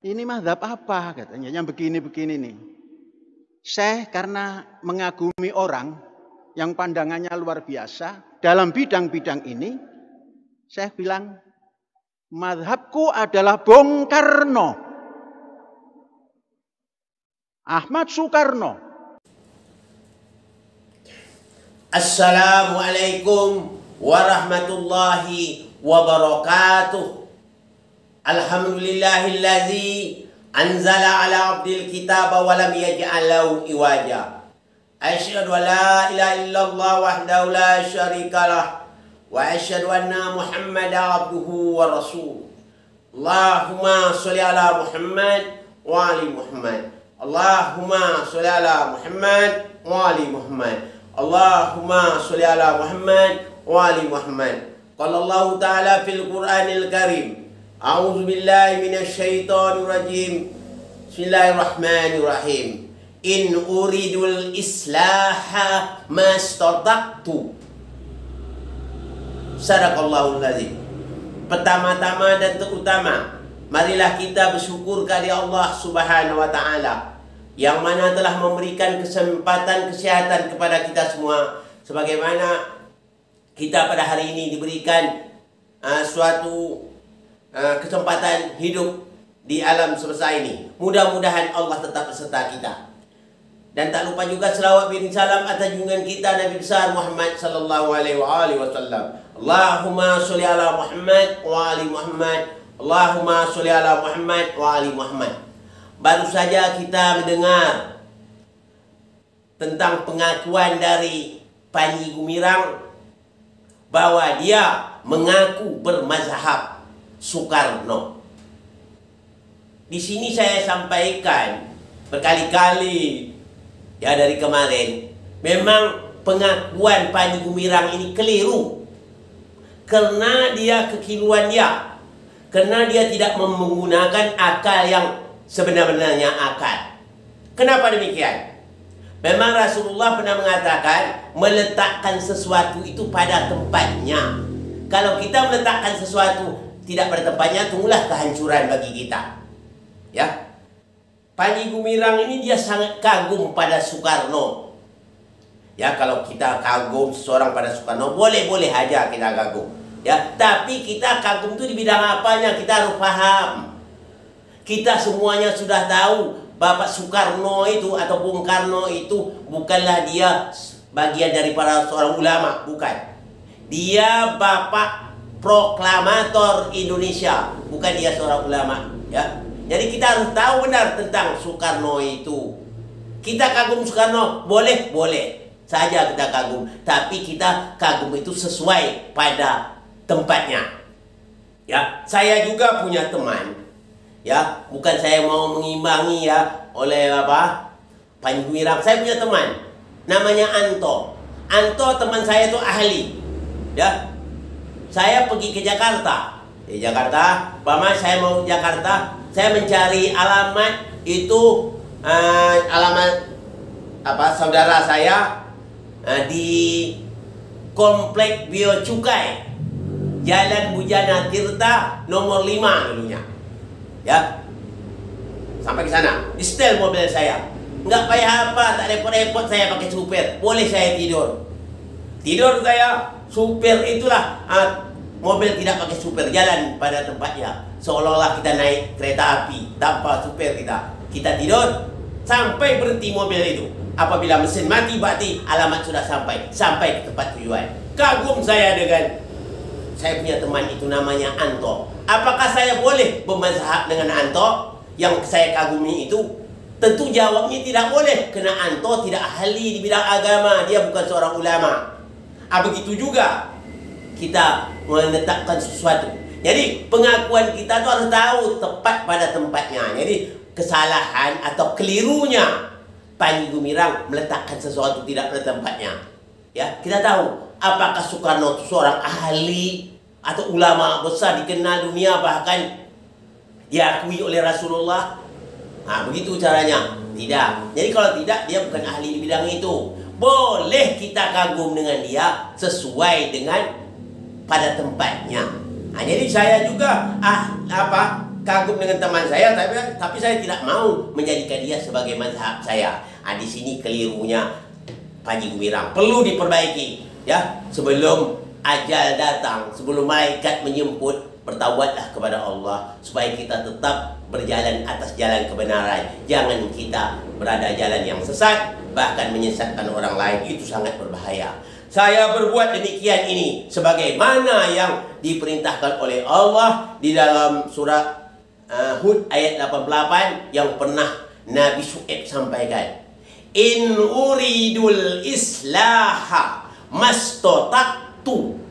Ini mazhab apa katanya, yang begini-begini nih. Syekh karena mengagumi orang yang pandangannya luar biasa dalam bidang-bidang ini, Syekh bilang, mazhabku adalah Bung Karno, Ahmad Soekarno. Assalamualaikum warahmatullahi wabarakatuh. Alhamdulillahillazi anzala ala abdil kitaba wa lam yaj'al lahu iwaja. Asyhadu an la ilaha illallah wahdahu la syarikalah wa asyhadu anna Muhammadan abduhu wa rasuluh. Allahumma sholli ala Muhammad wa ali Muhammad. Allahumma sholli ala Muhammad wa ali Muhammad. Allahumma sholli ala Muhammad wa ali Muhammad. Qala Allah Ta'ala fil Qur'anil Karim. A'udzu billahi minasy syaithanir rajim. Bismillahirrahmanirrahim. In uridul islaha mastata'tu. Sadaqallahul azim. Pertama-tama dan terutama, marilah kita bersyukur kepada Allah Subhanahu wa taala yang mana telah memberikan kesempatan kesehatan kepada kita semua, sebagaimana kita pada hari ini diberikan suatu kesempatan hidup di alam semesta ini. Mudah-mudahan Allah tetap beserta kita. Dan tak lupa juga selawat bin salam atas junjungan kita Nabi besar Muhammad sallallahu alaihi wasallam. Allahumma sholli ala Muhammad wa ali Muhammad. Allahumma sholli ala Muhammad wa ali Muhammad. Baru saja kita mendengar tentang pengakuan dari Panji Gumilang bahwa dia mengaku bermazhab Soekarno. Di sini saya sampaikan berkali-kali ya dari kemarin, memang pengakuan Panji Gumilang ini keliru karena dia kekeliruan dia, karena dia tidak menggunakan akal yang sebenarnya akal. Kenapa demikian? Memang Rasulullah pernah mengatakan meletakkan sesuatu itu pada tempatnya. Kalau kita meletakkan sesuatu tidak pada tempatnya, tunggulah kehancuran bagi kita. Ya, Panji Gumilang ini dia sangat kagum pada Soekarno. Ya, kalau kita kagum seseorang pada Soekarno, boleh-boleh aja kita kagum. Ya, tapi kita kagum itu di bidang apanya, kita harus paham. Kita semuanya sudah tahu Bapak Soekarno itu atau Bung Karno itu bukanlah dia bagian dari para seorang ulama, bukan. Dia Bapak proklamator Indonesia, bukan dia seorang ulama, ya. Jadi kita harus tahu benar tentang Soekarno itu. Kita kagum Soekarno, boleh saja kita kagum, tapi kita kagum itu sesuai pada tempatnya. Ya, saya juga punya teman. Ya, bukan saya mau mengimbangi ya oleh Panji Gumilang. Saya punya teman namanya Anto. Anto teman saya itu ahli. Ya. Saya pergi ke Jakarta. Di Jakarta, saya mau ke Jakarta, saya mencari alamat itu alamat saudara saya di Komplek Bea Cukai, Jalan Bujana Tirta nomor 5 dulunya. Ya, sampai ke sana, di setel mobil saya, nggak payah apa, tak repot-repot saya pakai supir, boleh saya tidur saya, supir itulah mobil tidak pakai supir, jalan pada tempatnya, seolah-olah kita naik kereta api tanpa supir kita tidur sampai berhenti mobil itu. Apabila mesin mati berarti alamat sudah sampai ke tempat tujuan. Kagum saya dengan saya punya teman itu namanya Anto. Apakah saya boleh bermazhab dengan Anto yang saya kagumi itu? Tentu jawabnya tidak boleh, karena Anto tidak ahli di bidang agama, dia bukan seorang ulama. Begitu juga kita menetapkan sesuatu. Jadi pengakuan kita itu harus tahu tepat pada tempatnya. Jadi kesalahan atau kelirunya Panji Gumilang meletakkan sesuatu tidak pada tempatnya. Ya, kita tahu apakah Soekarno itu seorang ahli atau ulama besar dikenal dunia, bahkan diakui oleh Rasulullah. Begitu caranya? Tidak. Jadi kalau tidak, dia bukan ahli di bidang itu. Boleh kita kagum dengan dia sesuai dengan pada tempatnya. Jadi saya juga kagum dengan teman saya, tapi saya tidak mau menjadikan dia sebagai mazhab saya. Di sini kelirunya Panji Gumilang, perlu diperbaiki ya. Sebelum ajal datang, sebelum malaikat menjemput, bertaubatlah kepada Allah supaya kita tetap berjalan atas jalan kebenaran. Jangan kita berada jalan yang sesat, bahkan menyesatkan orang lain. Itu sangat berbahaya. Saya berbuat demikian ini sebagaimana yang diperintahkan oleh Allah di dalam surah Hud ayat 88 yang pernah Nabi Syuaib sampaikan. In uridul islaha mastata'tu.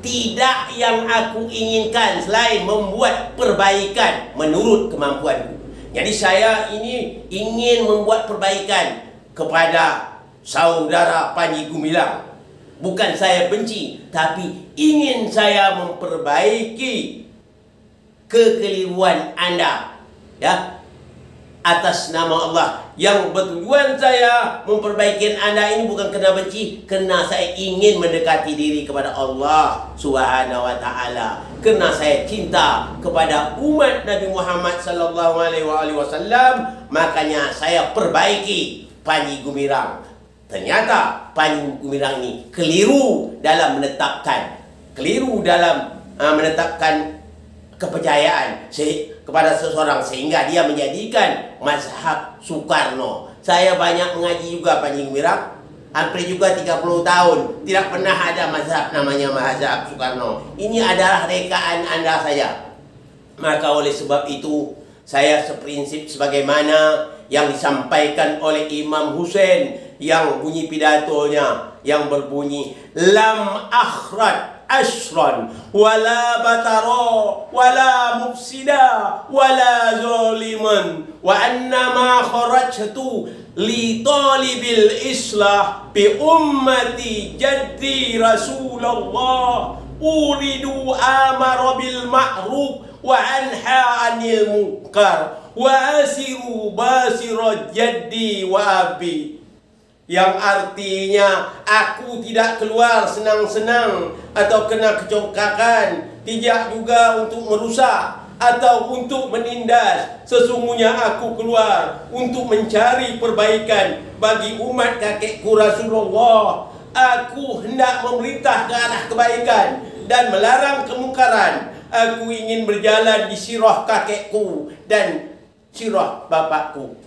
Tidak yang aku inginkan selain membuat perbaikan menurut kemampuanku. Jadi saya ini ingin membuat perbaikan kepada saudara Panji Gumilang. Bukan saya benci, tapi ingin saya memperbaiki kekeliruan Anda. Ya, atas nama Allah. Yang bertujuan saya memperbaiki Anda ini bukan kerana benci, kerana saya ingin mendekati diri kepada Allah Subhanahu wa taala. Kerana saya cinta kepada umat Nabi Muhammad sallallahu alaihi wasallam, makanya saya perbaiki Panji Gumilang. Ternyata Panji Gumilang ini keliru dalam menetapkan kepercayaan kepada seseorang sehingga dia menjadikan mazhab Soekarno. Saya banyak mengaji juga Panji Gumilang, hampir juga 30 tahun, tidak pernah ada mazhab namanya mazhab Soekarno. Ini adalah rekaan Anda saja. Maka oleh sebab itu saya seprinsip sebagaimana yang disampaikan oleh Imam Hussein yang bunyi pidatonya yang berbunyi lam akhraj ashran wala batara wala mufsida wala zaliman wa annama kharajtu li talibil islah bi ummati jaddi Rasulullah uridu amara bil ma'ruf wa anha 'anil munkar wa asiru basira jaddi wa abi, yang artinya aku tidak keluar senang-senang atau kena kecongkakan, tidak juga untuk merusak atau untuk menindas. Sesungguhnya aku keluar untuk mencari perbaikan bagi umat kakekku Rasulullah. Aku hendak memerintah ke arah kebaikan dan melarang kemungkaran. Aku ingin berjalan di sirah kakekku dan sirah bapakku.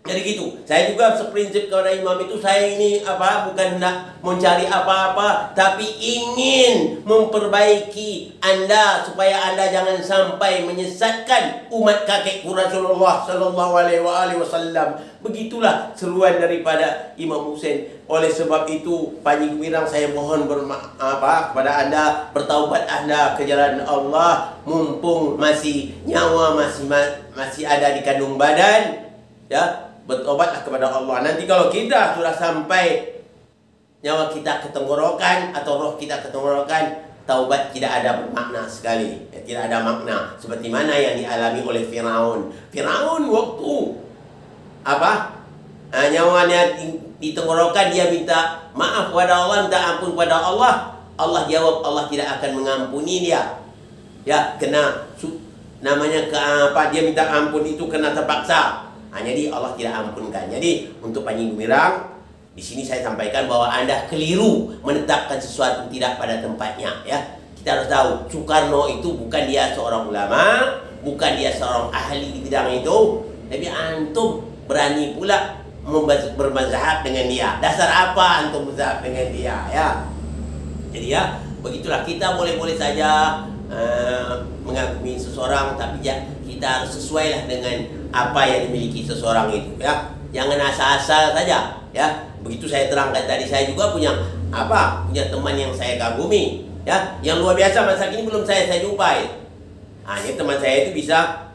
Jadi gitu. Saya juga seprinsip kepada imam itu, saya ini bukan nak mencari apa-apa, tapi ingin memperbaiki Anda supaya Anda jangan sampai menyesatkan umat kakekku Rasulullah sallallahu alaihi wasallam. Begitulah seruan daripada Imam Hussein. Oleh sebab itu Panji Gumilang, saya mohon kepada Anda, bertaubat Anda ke jalan Allah mumpung masih nyawa masih ada di kandung badan, ya. Bertobatlah kepada Allah. Nanti kalau kita sudah sampai nyawa kita ke tenggorokan atau roh kita ke tenggorokan, taubat tidak ada bermakna sekali. Tidak ada makna. Seperti mana yang dialami oleh Firaun. Firaun waktu nyawanya di tenggorokan, dia minta maaf kepada Allah, minta ampun kepada Allah. Allah jawab, Allah tidak akan mengampuni dia. Ya, kena dia minta ampun itu kena terpaksa. Jadi Allah tidak ampunkan. Jadi untuk Panji Gumilang, di sini saya sampaikan bahwa Anda keliru menetapkan sesuatu tidak pada tempatnya. Ya, kita harus tahu Soekarno itu bukan dia seorang ulama, bukan dia seorang ahli di bidang itu, tapi antum berani pula bermazhab dengan dia. Dasar apa antum mazhab dengan dia? Ya, jadi ya begitulah, kita boleh-boleh saja mengagumi seseorang, tapi kita harus sesuailah dengan apa yang dimiliki seseorang itu, ya. Jangan asal-asal saja, ya. Begitu saya terangkan tadi, saya juga punya teman yang saya kagumi, ya, yang luar biasa. Masa kini belum saya jumpai. Hanya teman saya itu bisa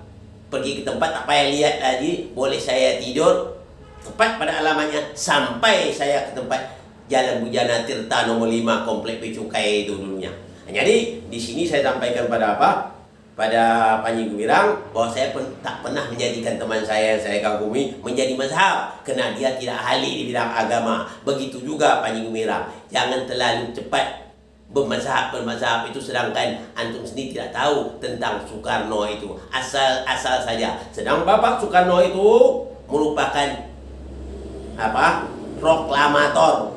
pergi ke tempat apa yang lihat tadi, boleh saya tidur tepat pada alamatnya sampai saya ke tempat Jalan Bujana Tirta nomor 5 Komplek Becukai itu dulunya. Jadi di sini saya sampaikan pada pada Panji Gumilang bahwa saya tak pernah menjadikan teman saya yang saya kagumi menjadi mazhab, kerana dia tidak ahli di bidang agama. Begitu juga Panji Gumilang, jangan terlalu cepat bermazhab itu, sedangkan antum sendiri tidak tahu tentang Soekarno itu, asal saja. Sedang Bapak Soekarno itu merupakan proklamator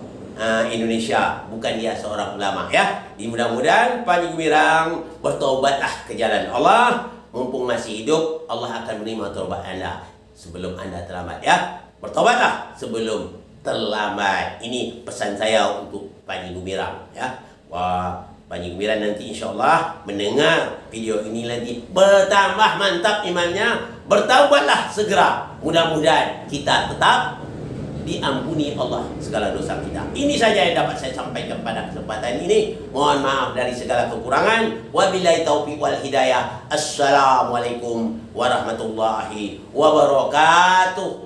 Indonesia, bukan dia seorang ulama ya. Mudah-mudahan Panji Gumilang bertobatlah ke jalan Allah, mumpung masih hidup. Allah akan menerima taubat Anda sebelum Anda terlambat ya. Bertobatlah sebelum terlambat. Ini pesan saya untuk Panji Gumilang ya. Wah, Panji Gumilang nanti insya-Allah mendengar video ini nanti bertambah mantap imannya. Bertaubatlah segera. Mudah-mudahan kita tetap diampuni Allah segala dosa kita. Ini saja yang dapat saya sampaikan pada kesempatan ini. Mohon maaf dari segala kekurangan. Wabillahi taufiq wal hidayah. Assalamualaikum warahmatullahi wabarakatuh.